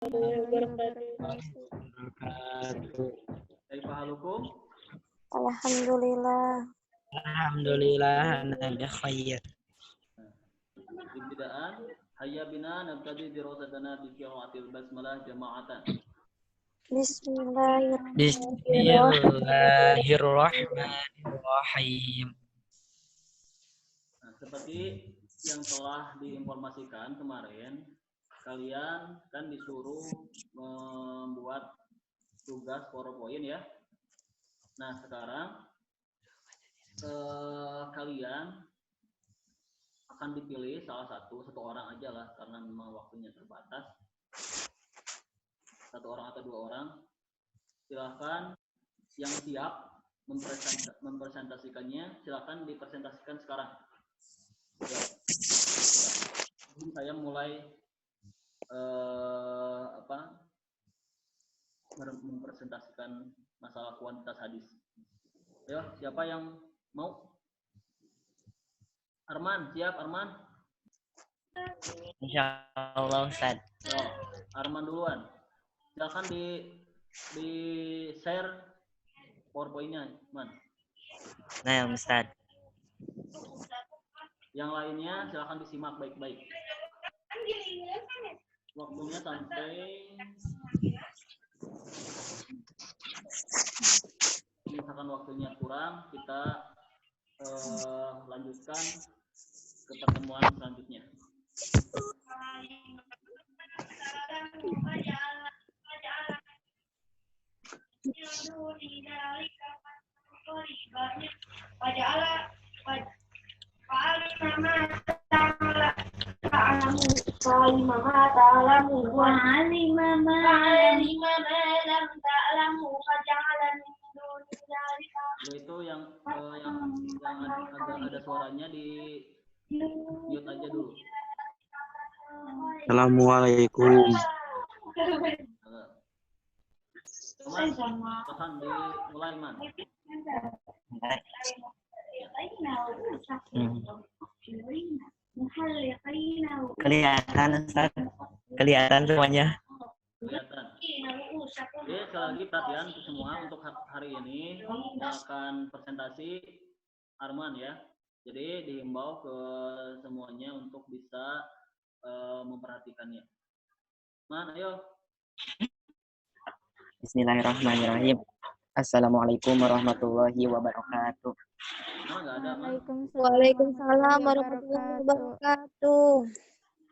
wabarakatuh. Kaifa halukum? Alhamdulillah. Alhamdulillah, ana bikhair. Ibtidaan, hayya bina nabtadi dirasatana bi qiraatil basmalah jama'atan. Bismillahirrahmanirrahim. Nah, seperti yang telah diinformasikan kemarin, kalian kan disuruh membuat tugas PowerPoint ya. Nah, sekarang kalian akan dipilih satu orang aja lah, karena memang waktunya terbatas. Satu orang atau dua orang. Silahkan yang siap mempresentasikannya, silahkan dipresentasikan sekarang. Ya. Saya mulai mempresentasikan masalah kuantitas hadis. Ayo, siapa yang mau? Arman, siap Arman? Insyaallah Ustaz. Oh, Arman duluan. Silakan di share PowerPoint-nya, Man. Nah, Ustaz. Yang lainnya silakan disimak baik-baik. Waktunya sampai misalkan waktunya kurang, kita lanjutkan ke pertemuan selanjutnya. Itu yang ada suaranya di mute aja dulu. Assalamualaikum. Mas, silahkan dimulai, Man. Kelihatan Ustaz. Kelihatan semuanya. Kelihatan. Oke, sekali lagi perhatian untuk semua untuk hari ini yang akan presentasi Arman ya. Jadi dihimbau ke semuanya untuk bisa memperhatikannya. Man, ayo. Bismillahirrahmanirrahim. Assalamualaikum warahmatullahi wabarakatuh. Waalaikumsalam warahmatullahi wabarakatuh.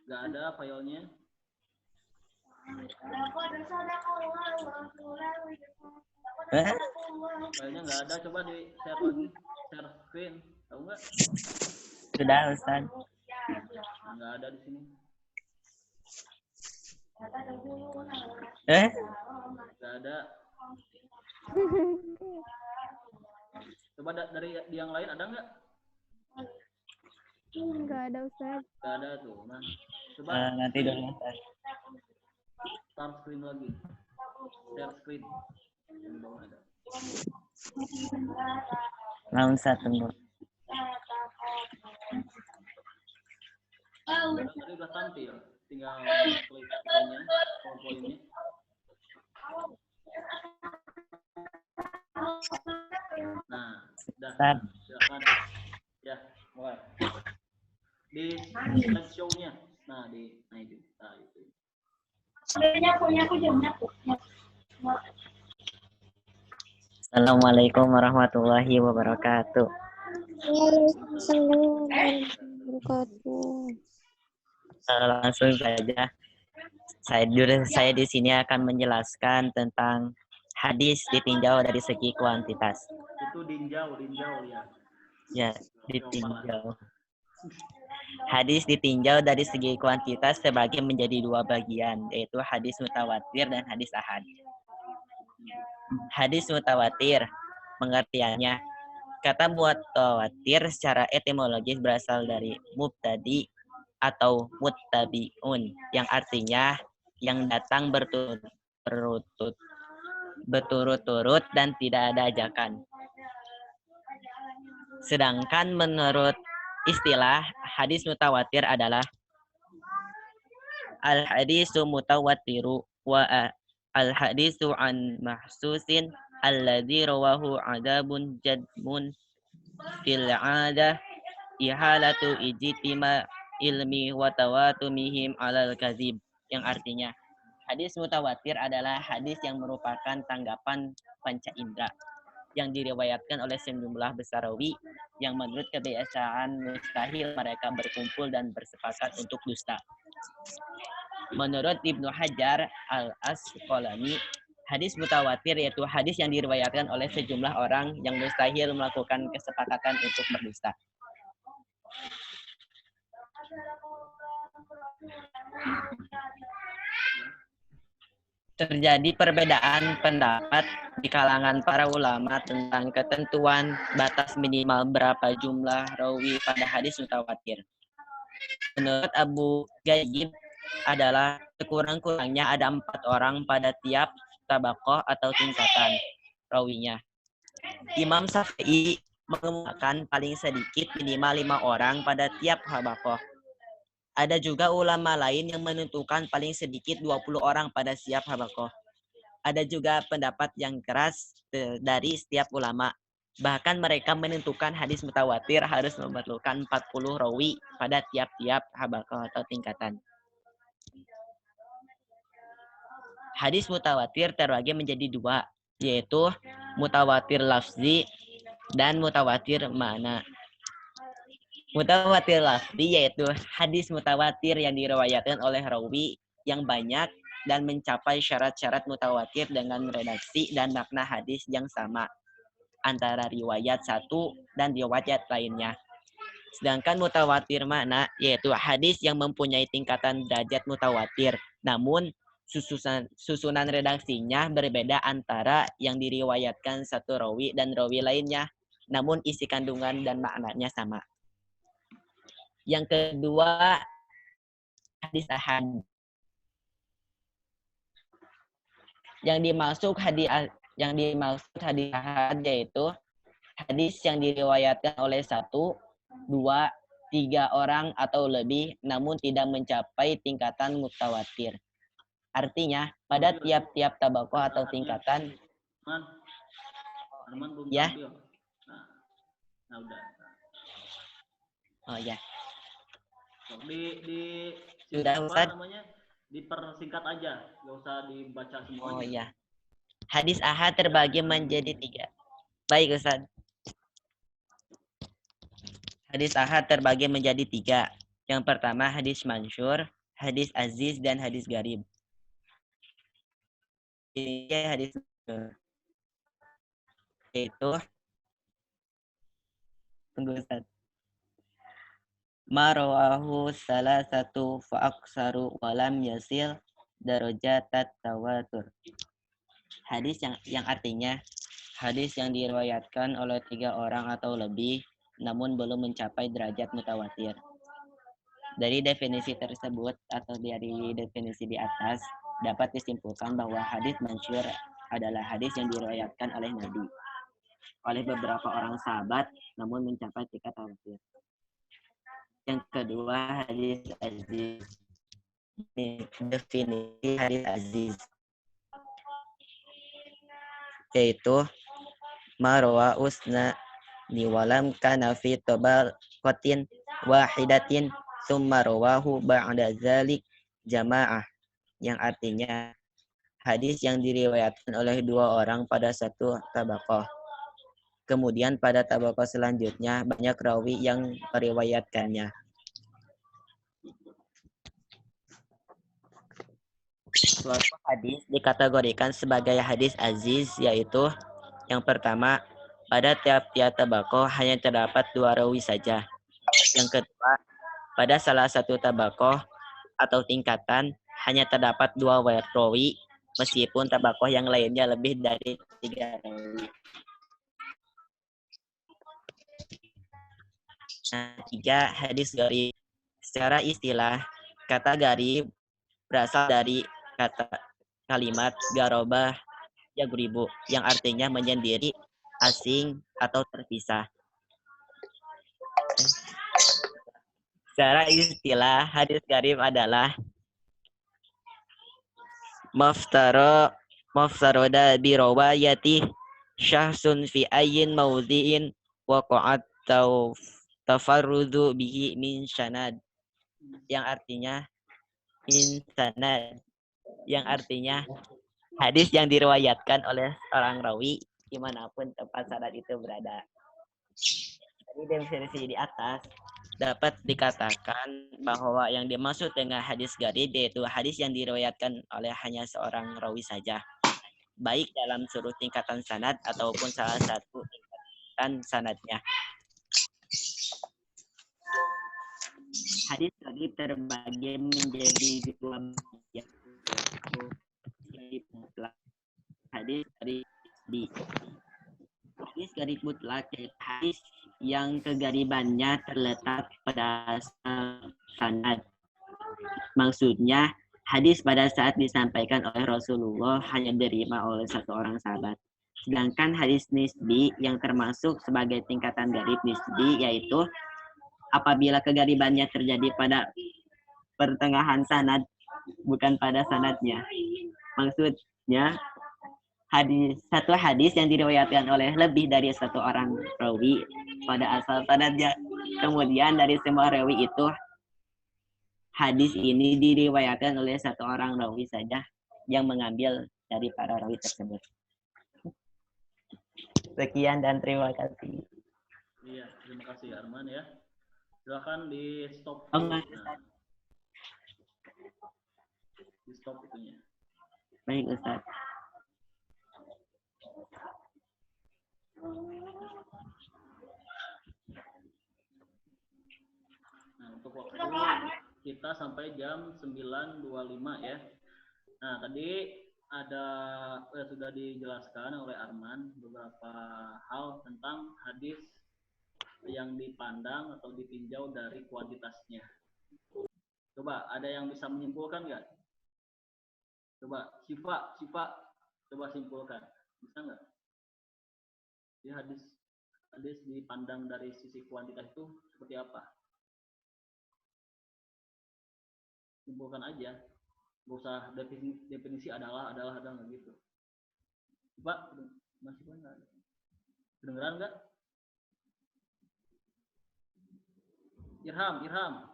Nggak ada filenya. Filenya nggak ada, coba di share lagi, share screen, tahu nggak? Sudah Ustaz. Nggak ada di sini. Nggak ada. Coba dari yang lain ada nggak? Nggak ada Ustaz. Nggak ada tuh. Nah, coba nanti dulu Ustaz. Start screen lagi. Share screen. Ada. Nah, Ustaz tunggu. Tadi udah tampil, tinggal klik ininya, PowerPoint-nya. Nah, sudah. Silakan. Ya, mulai. Di slideshow-nya. Nah, itu. Assalamualaikum warahmatullahi wabarakatuh. Waalaikumsalam warahmatullahi wabarakatuh. Langsung saja. Saya di sini akan menjelaskan tentang hadis ditinjau dari segi kuantitas. Itu dinjau ya. Ya, ditinjau. Hadis ditinjau dari segi kuantitas terbagi menjadi dua bagian, yaitu hadis mutawatir dan hadis ahad. Hadis mutawatir, pengertiannya, kata mutawatir secara etimologis berasal dari mubtadi atau muttabi'un, yang artinya yang datang berturut-turut dan tidak ada ajakan. Sedangkan menurut istilah hadis mutawatir adalah al-hadisu mutawatiru wa al-hadisu an mahsusin alladzi rawahu adabun jadmun fil 'adah ihalatu ijtima ilmi wa tawatumihim alal kadzib, yang artinya hadis mutawatir adalah hadis yang merupakan tanggapan panca indera yang diriwayatkan oleh sejumlah besar rawi yang menurut kebiasaan mustahil mereka berkumpul dan bersepakat untuk dusta. Menurut Ibnu Hajar al-Asqalani, hadis mutawatir yaitu hadis yang diriwayatkan oleh sejumlah orang yang mustahil melakukan kesepakatan untuk berdusta. Terjadi perbedaan pendapat di kalangan para ulama tentang ketentuan batas minimal berapa jumlah rawi pada hadis mutawatir. Menurut Abu Ghaib adalah sekurang-kurangnya ada 4 orang pada tiap tabaqah atau tingkatan rawinya. Imam Syafi'i mengemukakan paling sedikit minimal 5 orang pada tiap tabaqah. Ada juga ulama lain yang menentukan paling sedikit 20 orang pada setiap tabaqah. Ada juga pendapat yang keras dari setiap ulama. Bahkan mereka menentukan hadis mutawatir harus memerlukan 40 rawi pada tiap-tiap tabaqah atau tingkatan. Hadis mutawatir terbagi menjadi 2, yaitu mutawatir lafzi dan mutawatir makna. Mutawatir lafzi yaitu hadis mutawatir yang diriwayatkan oleh rawi yang banyak dan mencapai syarat-syarat mutawatir dengan redaksi dan makna hadis yang sama antara riwayat satu dan riwayat lainnya. Sedangkan mutawatir makna yaitu hadis yang mempunyai tingkatan derajat mutawatir, namun susunan redaksinya berbeda antara yang diriwayatkan satu rawi dan rawi lainnya, namun isi kandungan dan maknanya sama. Yang kedua, hadis ahad. Yang dimaksud hadis ahad yaitu hadis yang diriwayatkan oleh 1, 2, 3 orang atau lebih, namun tidak mencapai tingkatan mutawatir. Artinya, pada tiap-tiap tabaqah atau tingkatan, ya. Nah, udah. Oh ya. Sudah, Ustaz. Dipersingkat aja, nggak usah dibaca semuanya. Oh ya. Hadis ahad terbagi menjadi 3. Baik, Ustaz. Hadis ahad terbagi menjadi 3. Yang pertama hadis mansyur, hadis aziz, dan hadis garib. Ini hadis mansyur. Yaitu tunggu, Ustaz. Marawahu salasatu fa'aksaru walam yasil darajatat tawatur. Hadis yang artinya hadis yang diriwayatkan oleh 3 orang atau lebih namun belum mencapai derajat mutawatir. Dari definisi tersebut atau dari definisi di atas dapat disimpulkan bahwa hadis mansyur adalah hadis yang diriwayatkan oleh Nabi oleh beberapa orang sahabat namun mencapai tingkat tawatur. Yang kedua, hadis aziz. Definisi hadis aziz yaitu marwa usna niwalam kana fi tabaqatin wahidatin summa rawahu ba'da zalik jamaah, yang artinya hadis yang diriwayatkan oleh 2 orang pada satu tabaqah. Kemudian pada tabaqah selanjutnya banyak rawi yang meriwayatkannya. Suatu hadis dikategorikan sebagai hadis aziz yaitu yang pertama, pada tiap-tiap tabaqah hanya terdapat 2 rawi saja. Yang kedua, pada salah satu tabaqah atau tingkatan hanya terdapat 2 rawi meskipun tabaqah yang lainnya lebih dari 3 rawi. Nah, 3, hadis garib. Secara istilah, kata garib berasal dari kata kalimat garobah yagribu yang artinya menyendiri, asing, atau terpisah. Secara istilah, hadis garib adalah maftara maftaroda bi rawayati syahsun fi ayyin mawdhi'in waqa'at tafarrudu bihi min sanad, yang artinya min sanad, yang artinya hadis yang diriwayatkan oleh orang rawi dimanapun tempat sanad itu berada. Jadi definisi di atas dapat dikatakan bahwa yang dimaksud dengan hadis gharib yaitu hadis yang diriwayatkan oleh hanya seorang rawi saja, baik dalam seluruh tingkatan sanad ataupun salah satu tingkatan sanadnya. Hadis gharib terbagi menjadi dua bagian. Hadis gharib mutlak yaitu hadis yang kegaribannya terletak pada sanad. Maksudnya, hadis pada saat disampaikan oleh Rasulullah hanya diterima oleh satu orang sahabat. Sedangkan hadis nisbi yang termasuk sebagai tingkatan gharib nisbi yaitu apabila kegaribannya terjadi pada pertengahan sanad, bukan pada sanadnya. Maksudnya, satu hadis yang diriwayatkan oleh lebih dari satu orang rawi pada asal sanadnya. Kemudian dari semua rawi itu, hadis ini diriwayatkan oleh satu orang rawi saja yang mengambil dari para rawi tersebut. Sekian dan terima kasih. Iya, terima kasih Arman ya. Silakan di stop. Nah, di stop itunya. baik Ustaz. Nah, untuk waktu kita sampai jam 9.25 ya. Nah, tadi sudah dijelaskan oleh Arman beberapa hal tentang hadis yang dipandang atau ditinjau dari kuantitasnya. Coba ada yang bisa menyimpulkan nggak? Coba Siva, coba simpulkan. Bisa nggak? Di hadis dipandang dari sisi kuantitas itu seperti apa? Simpulkan aja. Nggak usah definisi adalah gitu. Pak, masih nggak? Kedengeran nggak? Irham.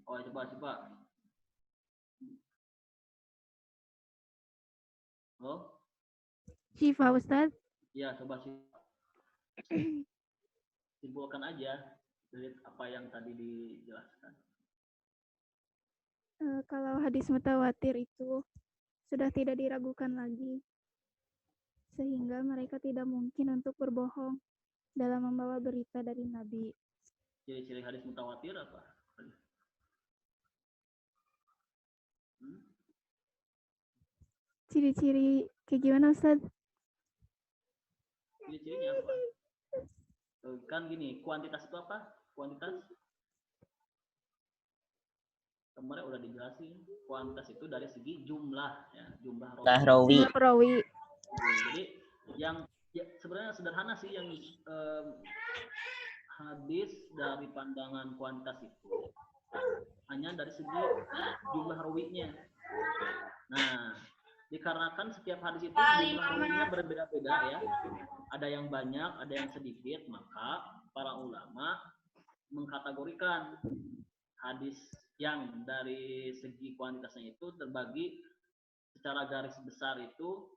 Oh, coba. Halo? Syifa Ustaz. Ya, coba sih. Simpulkan aja dari apa yang tadi dijelaskan. Kalau hadis mutawatir itu sudah tidak diragukan lagi, sehingga mereka tidak mungkin untuk berbohong dalam membawa berita dari Nabi. Ciri-ciri hadis mutawatir apa? Ciri-ciri kayak gimana Ustaz? Ciri-cirinya apa? Kan gini, kuantitas itu apa? Kuantitas kemarin udah dijelasin. Kuantitas itu dari segi jumlah ya, jumlah rawi. Jadi yang sebenarnya sederhana sih yang hadis dari pandangan kuantitas itu hanya dari segi jumlah rawinya. Nah, dikarenakan setiap hadis itu jumlah rawinya berbeda-beda ya. Ada yang banyak, ada yang sedikit, maka para ulama mengkategorikan hadis yang dari segi kuantitasnya itu terbagi secara garis besar itu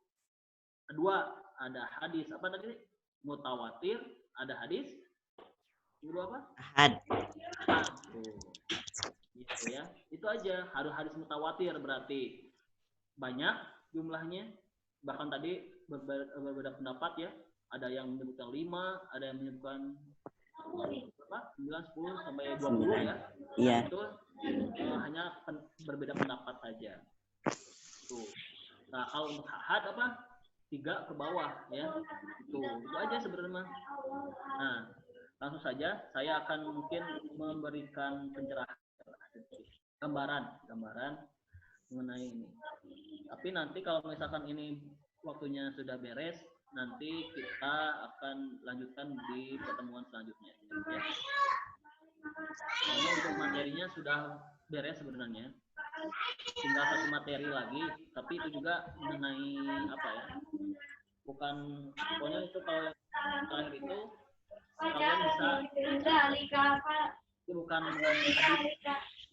dua, ada hadis apa tadi? Mutawatir, ada hadis kedua apa? Ahad. Gitu ya. Itu aja, harus hadis mutawatir berarti banyak jumlahnya, bahkan tadi berbeda pendapat ya. Ada yang menyebutkan 5, ada yang menyebutkan 9, 10 sampai 20 ya. Iya. Itu hanya berbeda pendapat saja. Tuh. Nah, kalau untuk ahad apa? 3 ke bawah ya. Itu aja sebenarnya. Nah, langsung saja saya akan mungkin memberikan pencerahan gambaran mengenai ini. Tapi nanti kalau misalkan ini waktunya sudah beres, nanti kita akan lanjutkan di pertemuan selanjutnya ya. Karena untuk materinya sudah beres sebenarnya. tinggal satu materi lagi, tapi itu juga mengenai apa ya? Bukan, pokoknya itu kalau yang terakhir itu kalian bisa, itu bukan mengenai hadis,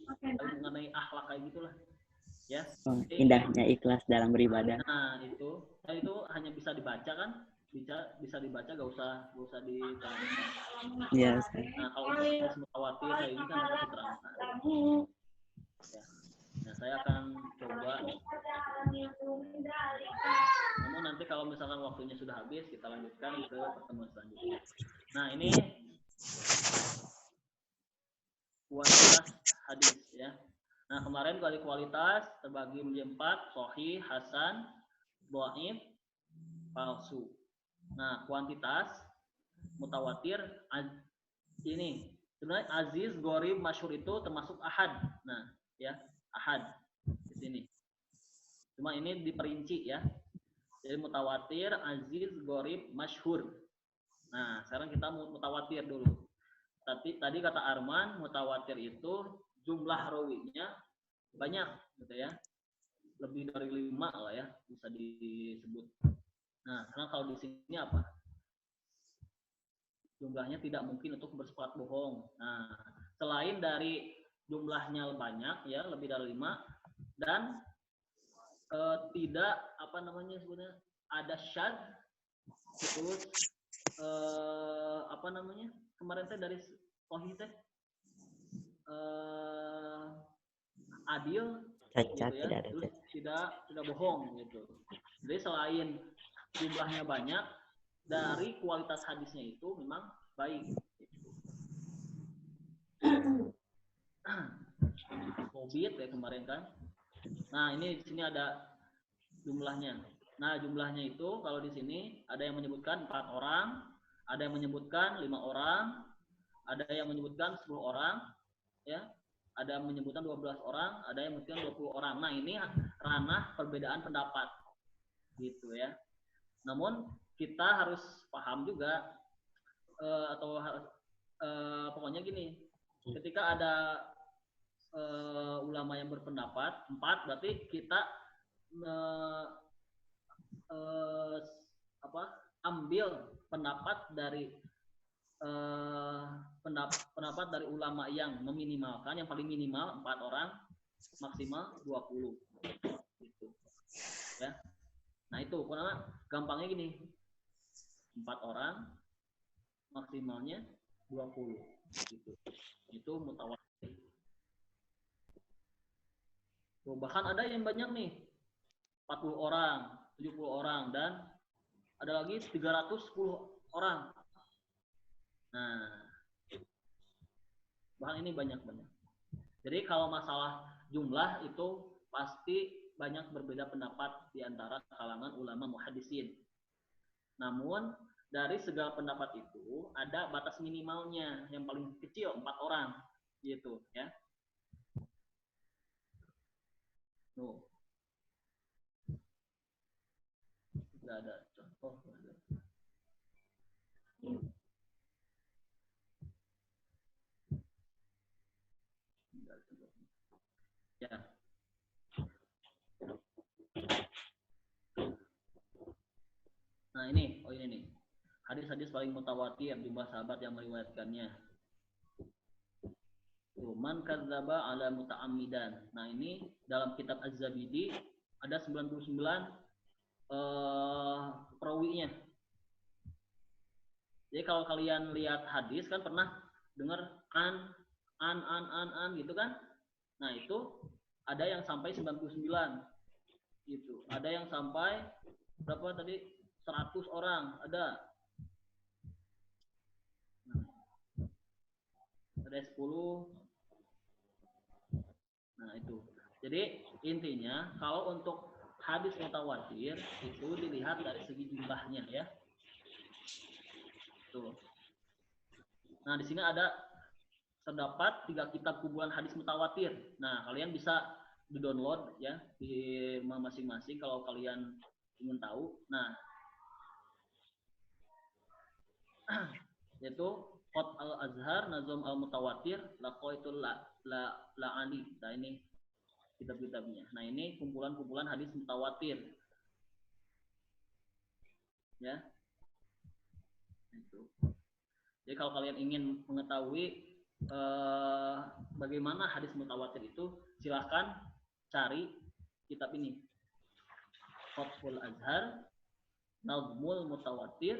tapi mengenai akhlak kayak gitulah, ya. Oh, indahnya ikhlas dalam beribadah. Nah itu hanya bisa dibaca kan? Bisa dibaca, gak usah diterangkan. Iya, Ustaz. Nah kalau untuk hadis mutawatir kayak ini kan harus diterangkan. Ya. Nah saya akan coba. Namun nanti kalau misalkan waktunya sudah habis, kita lanjutkan ke pertemuan selanjutnya. Nah ini kualitas hadis ya. Nah kemarin kualitas terbagi menjadi 4, sahih, hasan, dhaif, palsu. Nah kuantitas mutawatir ini sebenarnya aziz, gharib, masyhur itu termasuk ahad. Nah ya, ahad di sini. Cuma ini diperinci ya. Jadi mutawatir, aziz, gharib, masyhur. Nah sekarang kita mutawatir dulu. Tadi kata Arman, mutawatir itu jumlah rawinya banyak gitu ya, lebih dari 5 lah ya bisa disebut. Nah sekarang kalau di sini apa, jumlahnya tidak mungkin untuk bersifat bohong. Nah selain dari jumlahnya banyak ya, lebih dari 5, dan tidak apa namanya sebenarnya ada syad, terus apa namanya kemarin teh dari sahih teh adil Cacat, gitu ya, tidak ada terus cacat. tidak bohong gitu. Jadi selain jumlahnya banyak, dari kualitas hadisnya itu memang baik. COVID ya kemarin kan. Nah ini di sini ada jumlahnya. Nah jumlahnya itu kalau di sini ada yang menyebutkan 4 orang, ada yang menyebutkan 5 orang, ada yang menyebutkan 10 orang, ya, ada yang menyebutkan 12 orang, ada yang menyebutkan 20 orang. Nah ini ranah perbedaan pendapat, gitu ya. Namun kita harus paham juga pokoknya gini, ketika ada ulama yang berpendapat 4, berarti kita ambil pendapat dari pendapat dari ulama yang meminimalkan, yang paling minimal 4 orang, maksimal 20 gitu ya. Nah itu karena gampangnya gini, 4 orang maksimalnya 20 gitu. Itu mutawatir. Bahkan ada yang banyak nih, 40 orang, 70 orang, dan ada lagi 310 orang. Nah, bahkan ini banyak-banyak. Jadi kalau masalah jumlah itu pasti banyak berbeda pendapat di antara kalangan ulama muhaddisin. Namun dari segala pendapat itu ada batas minimalnya, yang paling kecil 4 orang gitu ya. Tuh. Tidak ada contoh. Ya. Nah ini nih. Hadis-hadis paling mutawatir jumlah sahabat yang meriwayatkannya. Man kadzdzaba ala muta'ammidan. Nah ini dalam kitab Az-Zabidi ada 99 perawinya. Jadi kalau kalian lihat hadis kan pernah dengar an gitu kan? Nah itu ada yang sampai 99 gitu. Ada yang sampai berapa tadi? 100 orang ada. Ada 10. Nah itu. Jadi intinya kalau untuk hadis mutawatir itu dilihat dari segi jumlahnya ya. Tuh. Nah di sini ada terdapat 3 kitab kumpulan hadis mutawatir. Nah kalian bisa di-download ya di masing-masing kalau kalian ingin tahu. Nah yaitu Qot al-Azhar, Nazom al-Mutawatir, Laqaitul La'ani. Nah ini kitab-kitabnya. Nah, ini kumpulan-kumpulan hadis mutawatir. Ya. Itu. Jadi kalau kalian ingin mengetahui bagaimana hadis mutawatir itu, silahkan cari kitab ini. Fathul Azhar, Nazmul Mutawatir,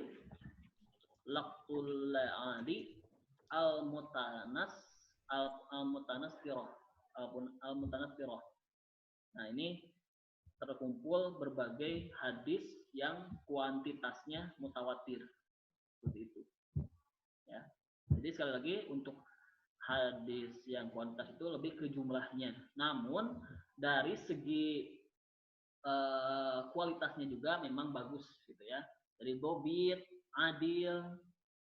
Laqtul La'adi, Al-Mutanastirah. Nah, ini terkumpul berbagai hadis yang kuantitasnya mutawatir. Seperti itu. Ya. Jadi sekali lagi untuk hadis yang kuantitas itu lebih ke jumlahnya. Namun dari segi kualitasnya juga memang bagus gitu ya. Dari dobit, adil,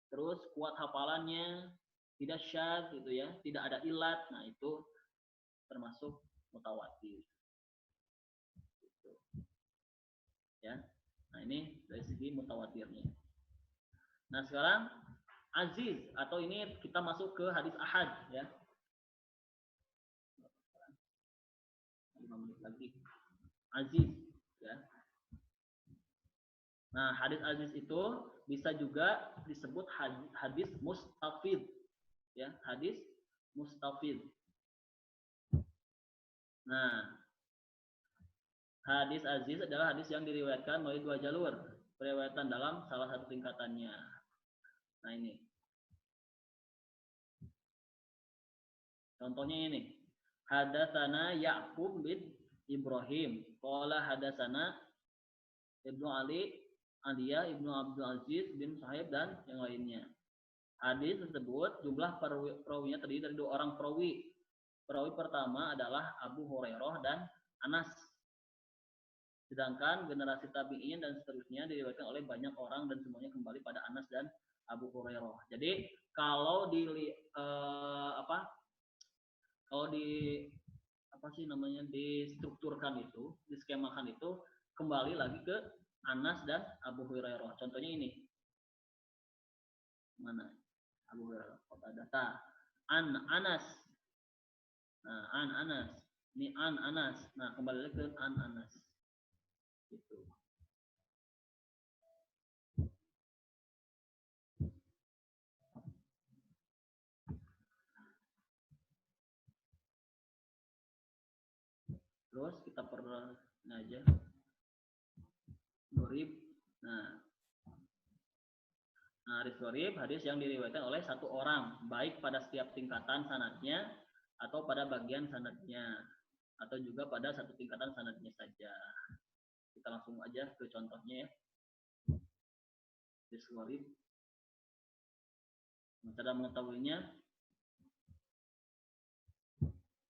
terus kuat hafalannya, tidak syadz gitu ya, tidak ada ilat. Nah, itu termasuk mutawatir. Gitu. Ya. Nah, ini dari segi mutawatirnya. Nah, sekarang aziz, atau ini kita masuk ke hadis ahad ya. 5 menit lagi. Aziz ya. Nah, hadis aziz itu bisa juga disebut hadis mustafid ya, hadis mustafid. Nah, hadis aziz adalah hadis yang diriwayatkan melalui 2 jalur periwayatan dalam salah satu tingkatannya. Nah, ini contohnya ini. Hadatsana Ya'qub bin Ibrahim, qala hadatsana Ibnu Ali, Aliyah Ibnu Abdul Aziz bin Sahib, dan yang lainnya. Hadis tersebut jumlah perawinya terdiri dari 2 orang perawi. Perawi pertama adalah Abu Hurairah dan Anas. Sedangkan generasi tabi'in dan seterusnya diriwayatkan oleh banyak orang dan semuanya kembali pada Anas dan Abu Hurairah. Jadi kalau distrukturkan itu, diskemakan itu, kembali lagi ke Anas dan Abu Hurairah. Contohnya ini. Mana? Abu Hurairah. Data. Anas. Nah, Anas. Ini Anas. Nah, kembali lagi ke Anas. Gitu. Terus kita pernah aja gharib. Nah, hadis gharib, hadis yang diriwayatkan oleh 1 orang, baik pada setiap tingkatan sanadnya atau pada bagian sanadnya, atau juga pada 1 tingkatan sanadnya saja. Kita langsung aja ke contohnya ya. Hadis gharib. Cara mengetahuinya,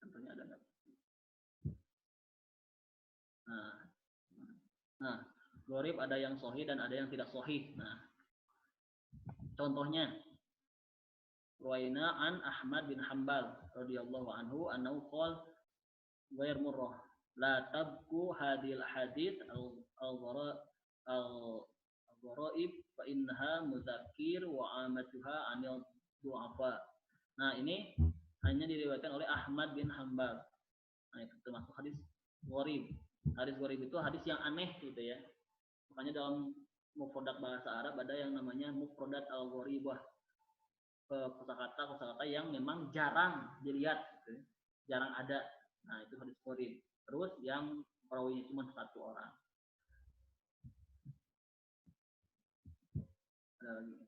contohnya ada nggak? Nah, gharib ada yang sahih dan ada yang tidak sahih. Nah, contohnya, Ruwaina an Ahmad bin Hanbal radhiyallahu anhu annahu qala ghair murrah la tabku hadil hadits al-gharaib fa innaha mudzakir wa amatuha anil du'afa. Nah, ini hanya diriwayatkan oleh Ahmad bin Hanbal. Nah, itu termasuk hadis gharib. Hadis gharib itu hadis yang aneh gitu ya. Makanya dalam mufradat bahasa Arab ada yang namanya mufradat al-gharibah. Kosakata yang memang jarang dilihat gitu. Jarang ada. Nah, itu hadis gharib. Terus yang perawinya cuma 1 orang. Ada lagi.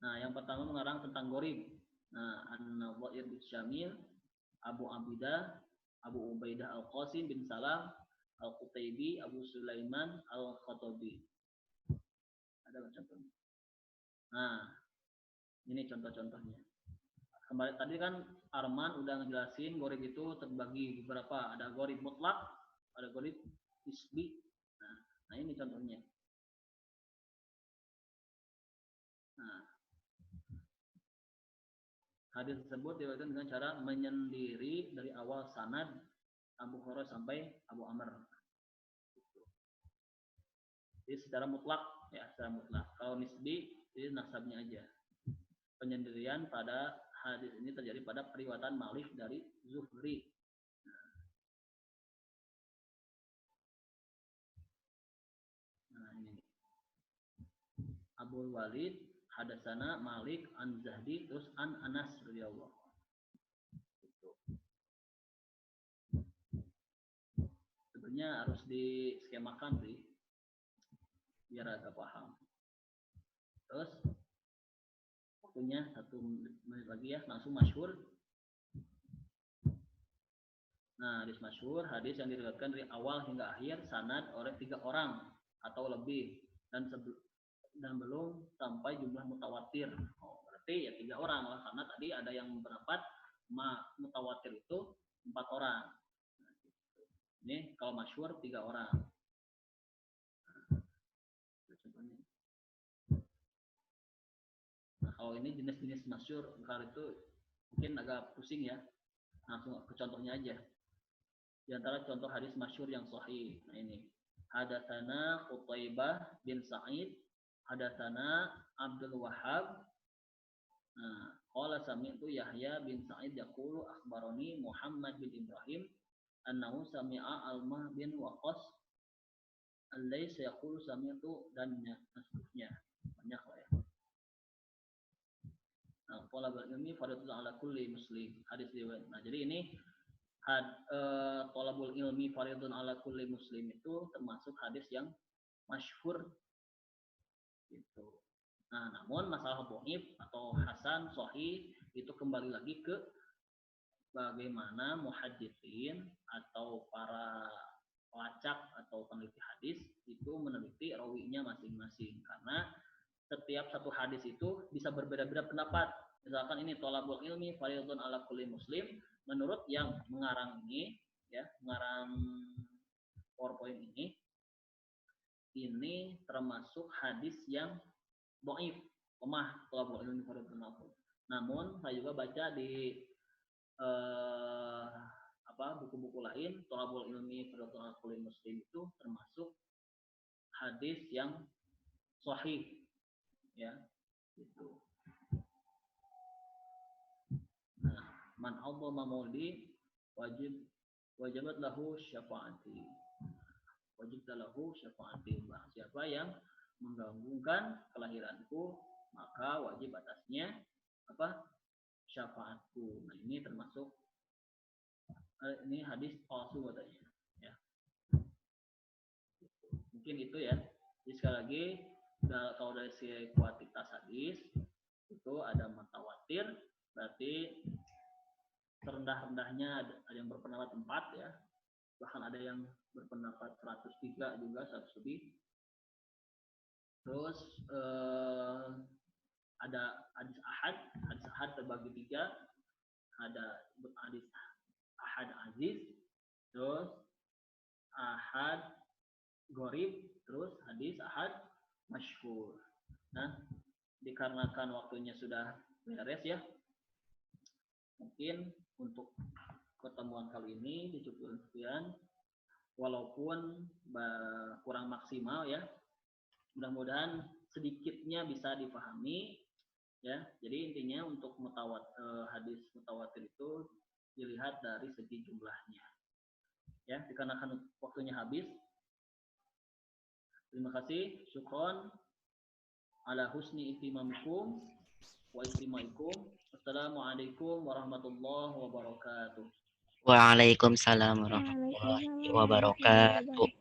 Nah, yang pertama mengarang tentang gharib. Nah, An-Nadhair bin Syamil, Abu Abidah, Abu Ubaidah Al-Qasim bin Salam, Al-Qutaibi, Abu Sulaiman Al-Khatabi. Ada contohnya. Nah, ini contoh-contohnya. Kembali tadi kan Arman udah ngejelasin gharib itu terbagi beberapa. Ada gharib mutlak, ada gharib nisbi. Nah, ini contohnya. Nah, hadis tersebut diriwayatkan dengan cara menyendiri dari awal sanad Abu Hurairah sampai Abu Amr. Jadi secara mutlak ya, secara mutlak. Kalau nisbi ini nasabnya aja. Penyendirian pada hadis ini terjadi pada periwayatan Malik dari Zuhri. Nah, Abul Walid hadatsana Malik an Zahdi terus an Anas radhiyallahu. Gitu. Sebenarnya harus diskemakan sih biar agak paham. Terus waktunya 1 menit lagi ya, langsung masyhur. Nah, hadis masyhur, hadis yang diriwayatkan dari awal hingga akhir sanad oleh 3 orang atau lebih dan belum sampai jumlah mutawatir. Oh, berarti ya 3 orang lah karena tadi ada yang berpendapat mutawatir itu 4 orang. Nah, gitu. Ini kalau masyhur 3 orang. Nah, kalau ini jenis-jenis masyhur kalau itu mungkin agak pusing ya. Langsung ke contohnya aja. Di antara contoh hadis masyhur yang sahih. Nah ini. Hadatsana Qutaibah bin Sa'id, hadatsana Abdul Wahhab. Nah, qala sami'tu Yahya bin Sa'id yaqulu akhbarani Muhammad bin Ibrahim annahu sami'a Almah bin Waqqas allaysa yaqulu sami'tu dan nasbihnya. Banyak lah ya. Nah, qala ilmi fardhu ala kulli muslim. Hadis riwayat. Nah, jadi ini thalabul ilmi faridun ala kulli muslim itu termasuk hadis yang masyhur gitu. Nah, namun masalah dhaif atau hasan sahih itu kembali lagi ke bagaimana muhadditsin atau para pelacak atau peneliti hadis itu meneliti rawinya masing-masing karena setiap satu hadis itu bisa berbeda-beda pendapat. Misalkan ini thalabul ilmi faridun ala kulli muslim, menurut yang mengarang ini ya, mengarang PowerPoint ini termasuk hadis yang dhaif, lemah thalabul ilmi faridun ala kulli. Namun saya juga baca di buku-buku lain thalabul ilmi faridun ala kulli muslim itu termasuk hadis yang sahih ya gitu. Nah, man adzama maulidi wajibat lahu syafaati. Wajib lahu syafaati. Siapa yang menggabungkan kelahiranku maka wajib atasnya syafaatku. Nah, ini termasuk ini hadis palsu katanya ya. Mungkin itu ya. Jadi sekali lagi kalau dari segi kuantitas hadis itu ada mutawatir, berarti terendah-rendahnya ada yang berpendapat 4 ya, bahkan ada yang berpendapat 103 juga, 100 lebih. Terus ada hadis ahad terbagi 3, ada hadis ahad aziz, terus ahad gharib, terus hadis ahad masyhur. Nah, dikarenakan waktunya sudah beres ya, mungkin untuk pertemuan kali ini dicukupkan sekian, walaupun kurang maksimal ya, mudah-mudahan sedikitnya bisa dipahami ya. Jadi intinya untuk hadis mutawatir itu dilihat dari segi jumlahnya ya, dikarenakan waktunya habis. Terima kasih, syukron ala husni ihtimamikum wa istimaikum. Assalamualaikum warahmatullahi wabarakatuh. Waalaikumsalam warahmatullahi wabarakatuh.